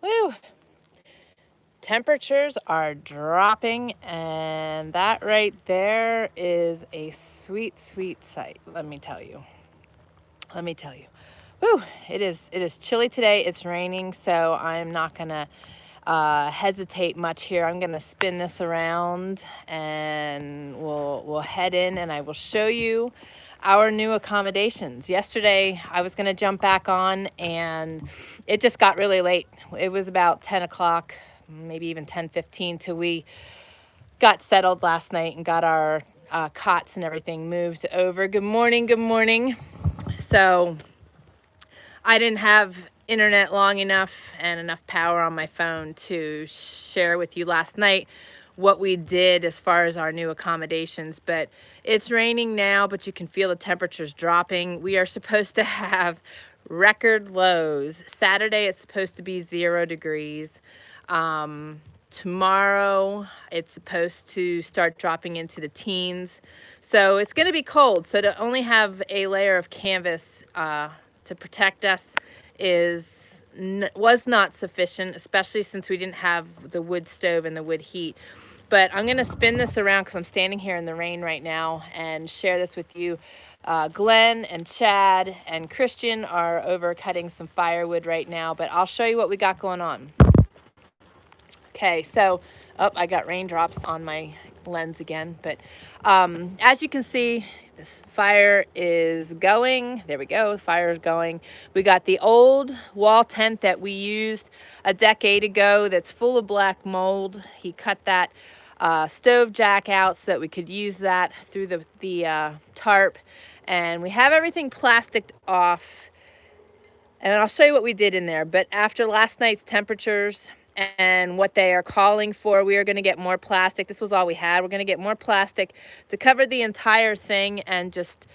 Woo! Temperatures are dropping, and that right there is a sweet, sweet sight. Let me tell you. Let me tell you. Woo! It is chilly today. It's raining, so I'm not gonna hesitate much here. I'm gonna spin this around, and we'll head in, and I will show you our new accommodations. Yesterday, I was gonna jump back on, and it just got really late. It was about 10 o'clock, maybe even 10:15, till we got settled last night and got our cots and everything moved over. Good morning, good morning. So I didn't have internet long enough and enough power on my phone to share with you last night what we did as far as our new accommodations, but it's raining now, but you can feel the temperatures dropping. We are supposed to have record lows. Saturday it's supposed to be 0 degrees. Tomorrow it's supposed to start dropping into the teens, so it's going to be cold. So to only have a layer of canvas to protect us was not sufficient, especially since we didn't have the wood stove and the wood heat. But I'm going to spin this around because I'm standing here in the rain right now and share this with you. Glenn and Chad and Christian are over cutting some firewood right now, but I'll show you what we got going on. Okay, so, I got raindrops on my lens again, but as you can see, this fire is going. There we go, the fire is going. We got the old wall tent that we used a decade ago that's full of black mold. He cut that stove jack out so that we could use that through the tarp. And we have everything plasticed off. And I'll show you what we did in there. But after last night's temperatures and what they are calling for, we are going to get more plastic. This was all we had. We're going to get more plastic to cover the entire thing and just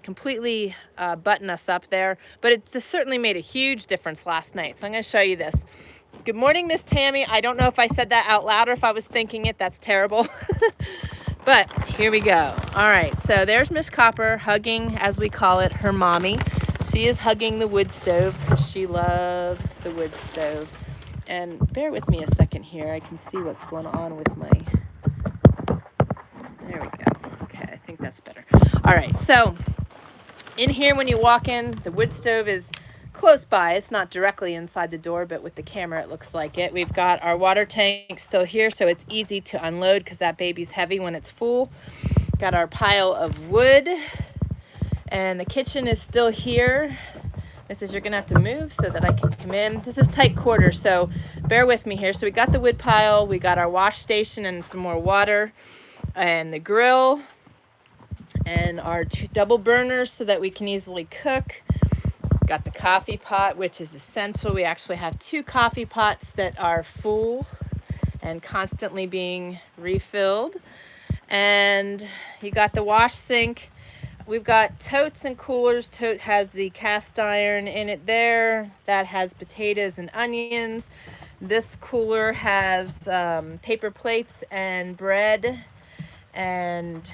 completely button us up there. But it just certainly made a huge difference last night. So I'm going to show you this. Good morning, Miss Tammy. I don't know if I said that out loud or if I was thinking it. That's terrible. But here we go. All right, so there's Miss Copper hugging, as we call it, her mommy. She is hugging the wood stove because she loves the wood stove. And bear with me a second here. I can see what's going on with my... There we go. Okay, I think that's better. All right, so in here when you walk in, the wood stove is close by. It's not directly inside the door, but with the camera it looks like it. We've got our water tank still here, so it's easy to unload because that baby's heavy when it's full. Got our pile of wood, and the kitchen is still here. You're gonna have to move so that I can come in. This is tight quarters, so bear with me here. So we got the wood pile, we got our wash station and some more water, and the grill, and our 2 double burners so that we can easily cook. Got the coffee pot, which is essential. We actually have 2 coffee pots that are full and constantly being refilled. And you got the wash sink. We've got totes and coolers. Tote has the cast iron in it there. That has potatoes and onions. This cooler has paper plates and bread. And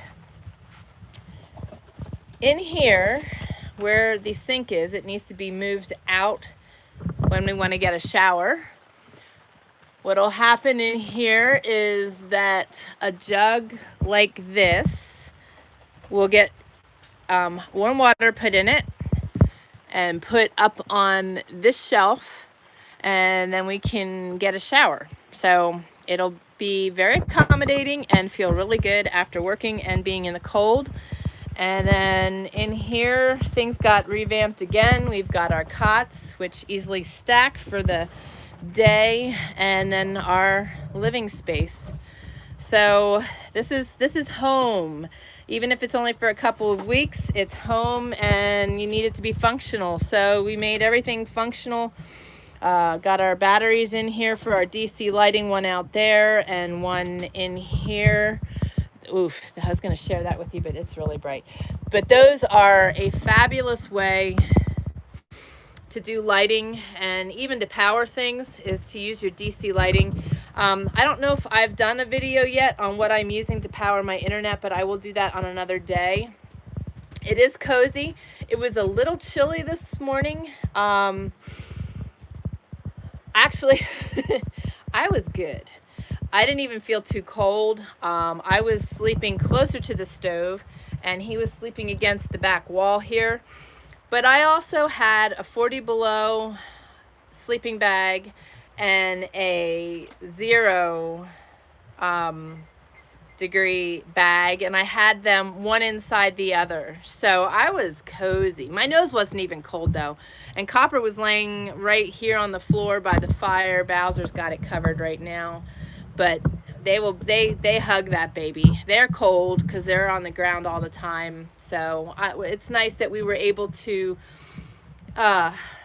in here, where the sink is, it needs to be moved out when we want to get a shower. What'll happen in here is that a jug like this will get warm water put in it and put up on this shelf, and then we can get a shower. So it'll be very accommodating and feel really good after working and being in the cold. And then in here, things got revamped again. We've got our cots, which easily stack for the day, and then our living space. So this is home. Even if it's only for a couple of weeks, it's home, and you need it to be functional. So we made everything functional. Got our batteries in here for our DC lighting, one out there and one in here. Oof, I was going to share that with you, but it's really bright. But those are a fabulous way to do lighting, and even to power things is to use your DC lighting. I don't know if I've done a video yet on what I'm using to power my internet, but I will do that on another day. It is cozy. It was a little chilly this morning. Actually, I was good. I didn't even feel too cold. I was sleeping closer to the stove, and he was sleeping against the back wall here. But I also had a 40 below sleeping bag and a 0 degree bag, and I had them one inside the other. So I was cozy. My nose wasn't even cold though. And Copper was laying right here on the floor by the fire. Bowser's got it covered right now. But they hug that baby. They're cold because they're on the ground all the time. So it's nice that we were able to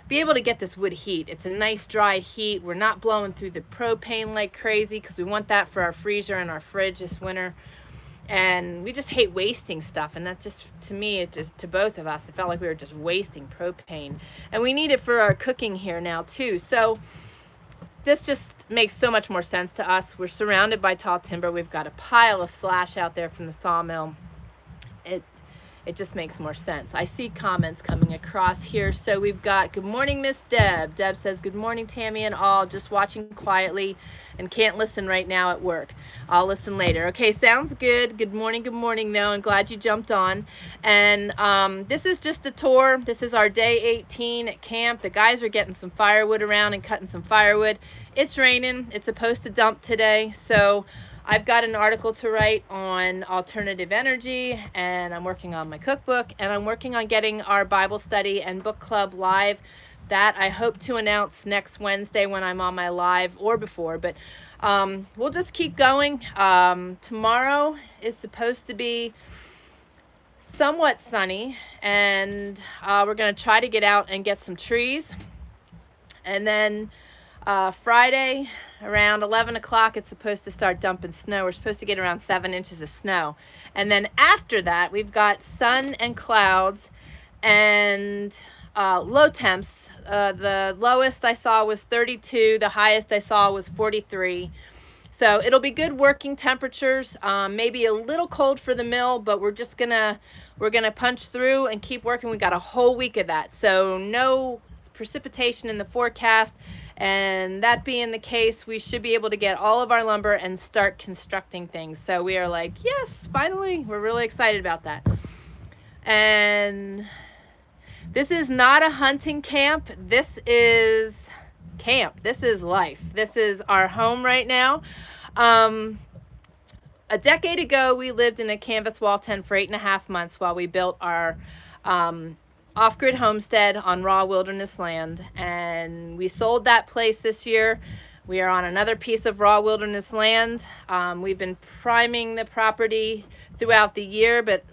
be able to get this wood heat. It's a nice dry heat. We're not blowing through the propane like crazy because we want that for our freezer and our fridge this winter. And we just hate wasting stuff. And that just, to me, it just, to both of us, it felt like we were just wasting propane. And we need it for our cooking here now too. So this just makes so much more sense to us. We're surrounded by tall timber. We've got a pile of slash out there from the sawmill. It just makes more sense. I see comments coming across here. So we've got, good morning, Miss Deb. Deb says, good morning, Tammy and all. Just watching quietly and can't listen right now at work. I'll listen later. Okay, sounds good. Good morning, though. I'm glad you jumped on. And this is just a tour. This is our day 18 at camp. The guys are getting some firewood around and cutting some firewood. It's raining. It's supposed to dump today. So I've got an article to write on alternative energy, and I'm working on my cookbook, and I'm working on getting our Bible study and book club live. That I hope to announce next Wednesday when I'm on my live, or before, but we'll just keep going. Tomorrow is supposed to be somewhat sunny, and we're going to try to get out and get some trees. And then Friday around 11 o'clock, it's supposed to start dumping snow. We're supposed to get around 7 inches of snow. And then after that, we've got sun and clouds and low temps. The lowest I saw was 32. The highest I saw was 43. So it'll be good working temperatures. Maybe a little cold for the mill, but we're gonna punch through and keep working. We got a whole week of that. So no precipitation in the forecast. And that being the case, we should be able to get all of our lumber and start constructing things. So we are like, yes, finally. We're really excited about that. And this is not a hunting camp. This is camp. This is life. This is our home right now. A decade ago, we lived in a canvas wall tent for 8.5 months while we built our off-grid homestead on raw wilderness land, and we sold that place this year. We are on another piece of raw wilderness land. We've been priming the property throughout the year, but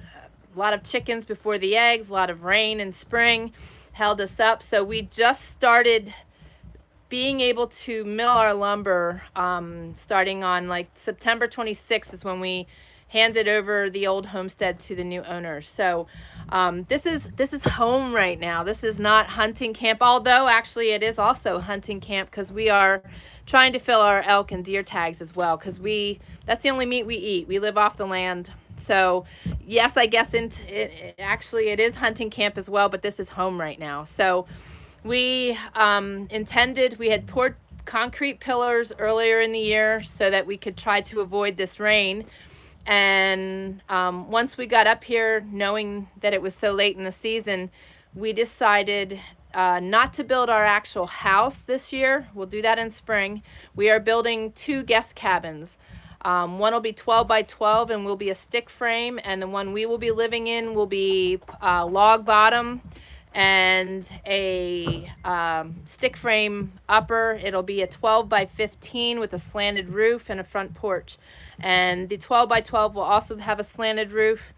a lot of chickens before the eggs, a lot of rain in spring held us up. So we just started being able to mill our lumber starting on like September 26th is when we handed over the old homestead to the new owners. So this is home right now. This is not hunting camp, although actually it is also hunting camp because we are trying to fill our elk and deer tags as well, because that's the only meat we eat. We live off the land. So yes, I guess actually it is hunting camp as well, but this is home right now. So we we had poured concrete pillars earlier in the year so that we could try to avoid this rain. And once we got up here, knowing that it was so late in the season, we decided not to build our actual house this year. We'll do that in spring. We are building 2 guest cabins. One will be 12 by 12 and will be a stick frame, and the one we will be living in will be log bottom and a stick frame upper. It'll be a 12 by 15 with a slanted roof and a front porch. And the 12 by 12 will also have a slanted roof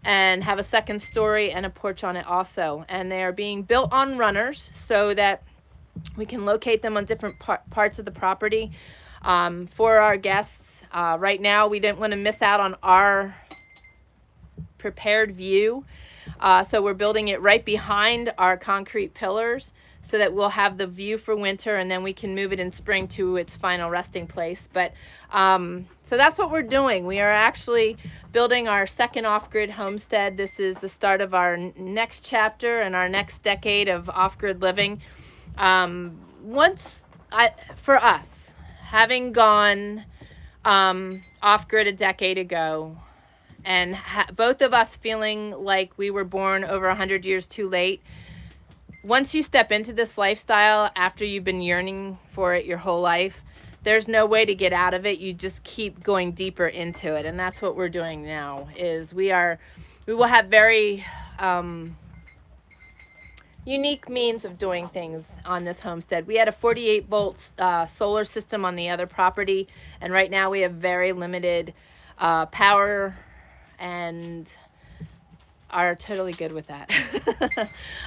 and have a second story and a porch on it also. And they are being built on runners so that we can locate them on different parts of the property for our guests. Right now, we didn't want to miss out on our prepared view. So we're building it right behind our concrete pillars so that we'll have the view for winter, and then we can move it in spring to its final resting place. But so that's what we're doing. We are actually building our second off-grid homestead. This is the start of our next chapter and our next decade of off-grid living. Once For us, having gone off-grid a decade ago, and both of us feeling like we were born over 100 years too late, once you step into this lifestyle after you've been yearning for it your whole life, there's no way to get out of it. You just keep going deeper into it. And that's what we're doing now, is we will have very unique means of doing things on this homestead. We had a 48 volt solar system on the other property, and right now we have very limited power and are totally good with that.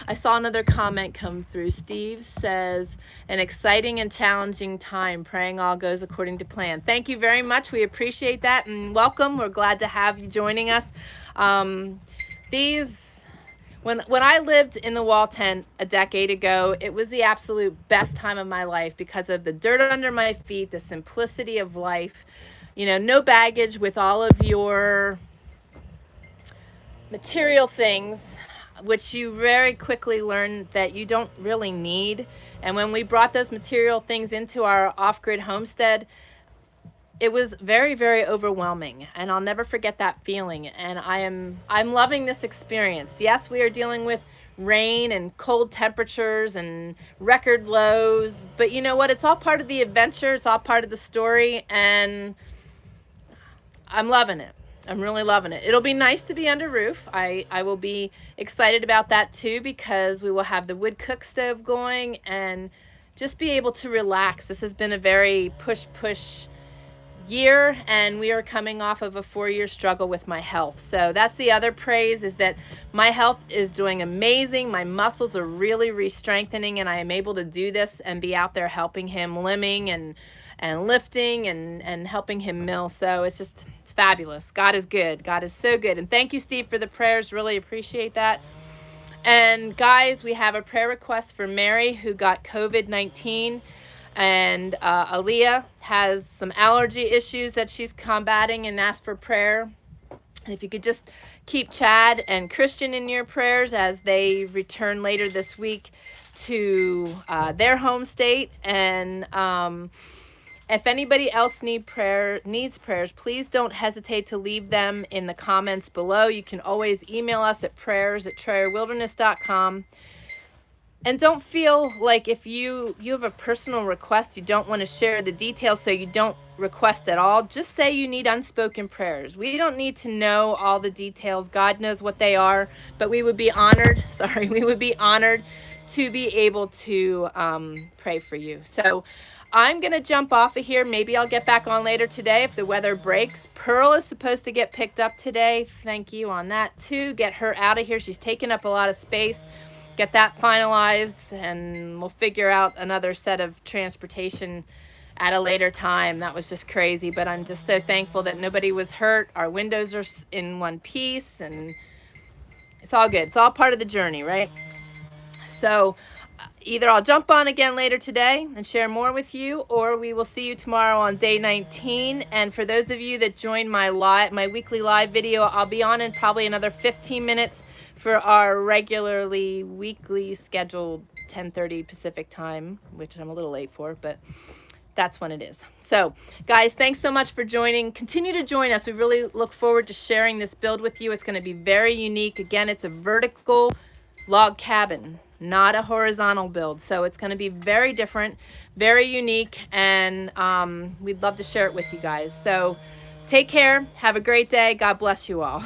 I saw another comment come through. Steve says, an exciting and challenging time, praying all goes according to plan. Thank you very much. We appreciate that, and welcome. We're glad to have you joining us. When I lived in the wall tent a decade ago, it was the absolute best time of my life because of the dirt under my feet, the simplicity of life, you know, no baggage with all of your material things, which you very quickly learn that you don't really need. And when we brought those material things into our off-grid homestead, it was very, very overwhelming, and I'll never forget that feeling. And I'm loving this experience. Yes, we are dealing with rain and cold temperatures and record lows, but you know what? It's all part of the adventure. It's all part of the story, and I'm loving it. I'm really loving it. It'll be nice to be under roof. I will be excited about that too, because we will have the wood cook stove going and just be able to relax. This has been a very push year, and we are coming off of a 4-year struggle with my health. So that's the other praise, is that my health is doing amazing. My muscles are really re-strengthening, and I am able to do this and be out there helping him limbing and lifting and helping him mill. So it's fabulous. God is good. God is so good. And thank you, Steve, for the prayers. Really appreciate that. And guys, we have a prayer request for Mary, who got COVID-19. And Aaliyah has some allergy issues that she's combating and asked for prayer. And if you could just keep Chad and Christian in your prayers as they return later this week to their home state. And if anybody else needs prayers, please don't hesitate to leave them in the comments below. You can always email us at prayers@TrayerWilderness.com. And don't feel like if you have a personal request, you don't want to share the details, so you don't request at all. Just say you need unspoken prayers. We don't need to know all the details. God knows what they are, but we would be honored, we would be honored to be able to pray for you. So I'm going to jump off of here. Maybe I'll get back on later today if the weather breaks. Pearl is supposed to get picked up today. Thank you on that too. Get her out of here. She's taking up a lot of space. Get that finalized, and we'll figure out another set of transportation at a later time. That was just crazy, but I'm just so thankful that nobody was hurt. Our windows are in one piece, and it's all good. It's all part of the journey, right? So either I'll jump on again later today and share more with you, or we will see you tomorrow on day 19. And for those of you that joined my weekly live video, I'll be on in probably another 15 minutes for our regularly weekly scheduled 10:30 Pacific time, which I'm a little late for, but that's when it is. So guys, thanks so much for joining. Continue to join us. We really look forward to sharing this build with you. It's going to be very unique. Again, it's a vertical log cabin, not a horizontal build. So it's going to be very different, very unique, and we'd love to share it with you guys. So take care. Have a great day. God bless you all.